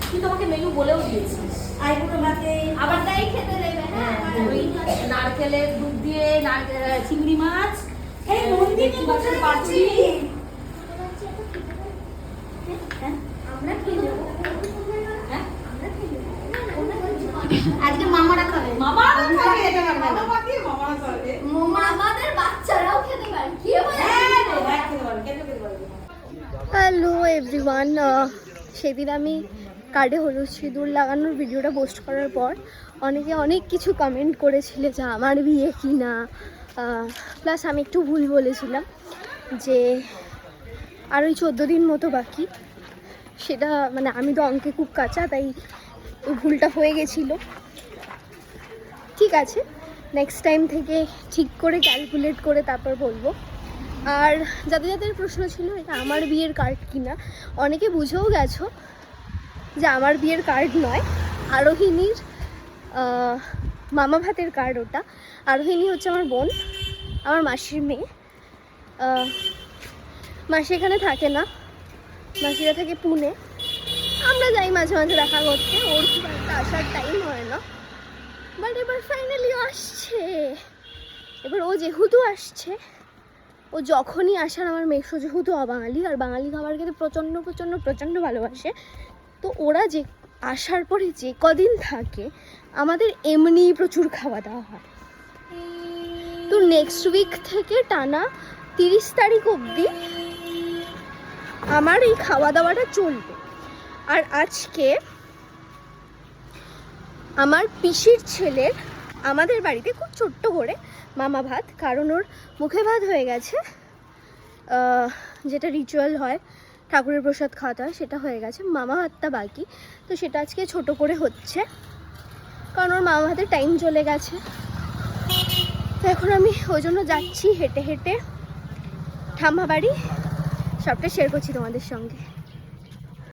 তুই তোমাকে মেনু বলেও দিয়েছিস। আইবুড়ো ভাতে আবার তাই খেতে দেবে। হ্যাঁ, ওই নারকেলের দুধ দিয়ে চিংড়ি মাছ, এই নন্দিনী কোথায় পাচ্ছি? আমরা খেয়ে নেবো। হ্যাঁ আমরা খেয়ে নেবো। আজকে মামারা খাবে। মামা খাবে। আমাদের বাচ্চারাও খেতে পারে। কে বলে? হ্যালো এভরিওয়ান, সেদিন আমি কার্ডে হলুদ সিঁদুর লাগানোর ভিডিওটা পোস্ট করার পর অনেকে অনেক কিছু কমেন্ট করেছিলে যে আমার বিয়ে কি না, প্লাস আমি একটু ভুল বলেছিলাম যে আর ওই 14 দিন মতো বাকি। সেটা মানে আমি তো অঙ্কে খুব কাঁচা, তাই ওই ভুলটা হয়ে গেছিলো। ঠিক আছে, নেক্সট টাইম থেকে ঠিক করে ক্যালকুলেট করে তারপর বলবো। আর যাদের যাদের প্রশ্ন ছিল এটা আমার বিয়ের কার্ড কিনা, অনেকে বুঝেও গেছো যে আমার বিয়ের কার্ড নয়, আরোহিণীর মামা ভাতের কার্ড ওটা। আরোহিণী হচ্ছে আমার বোন, আমার মাসির মেয়ে। মাসি এখানে থাকে না, মাসিরা থাকে পুনে। আমরা যাই মাঝে মাঝে দেখা করতে, ওর খুব একটা আসার টাইম হয় না। বাট এবার ফাইনালি আসছে। এবার ও যেহেতু আসছে, ও যখনই আসার আমার মেসো যেহেতু অবাঙালি আর বাঙালি খাবার খেতে প্রচণ্ড প্রচণ্ড প্রচণ্ড ভালোবাসে, তো ওরা যে আসার পরে যে কদিন থাকে আমাদের এমনিই প্রচুর খাওয়া দাওয়া হয়। তো নেক্সট উইক থেকে টানা 30 তারিখ অবধি আমার এই খাওয়া দাওয়াটা চলবে। আর আজকে আমার পিসির ছেলের আমাদের বাড়িতে খুব ছোট্ট করে মামা ভাত, কারণ ওর মুখে ভাত হয়ে গেছে, যেটা রিচুয়াল হয় ঠাকুরের প্রসাদ খাওয়াতে হয় সেটা হয়ে গেছে, মামা ভাতটা বাকি। তো সেটা আজকে ছোট করে হচ্ছে, কারণ ওর মামা ভাতের টাইম চলে গেছে। তো এখন আমি ওই জন্য যাচ্ছি হেঁটে হেঁটে ঠাম্মা বাড়ি, সবটা শেয়ার করছি তোমাদের সঙ্গে।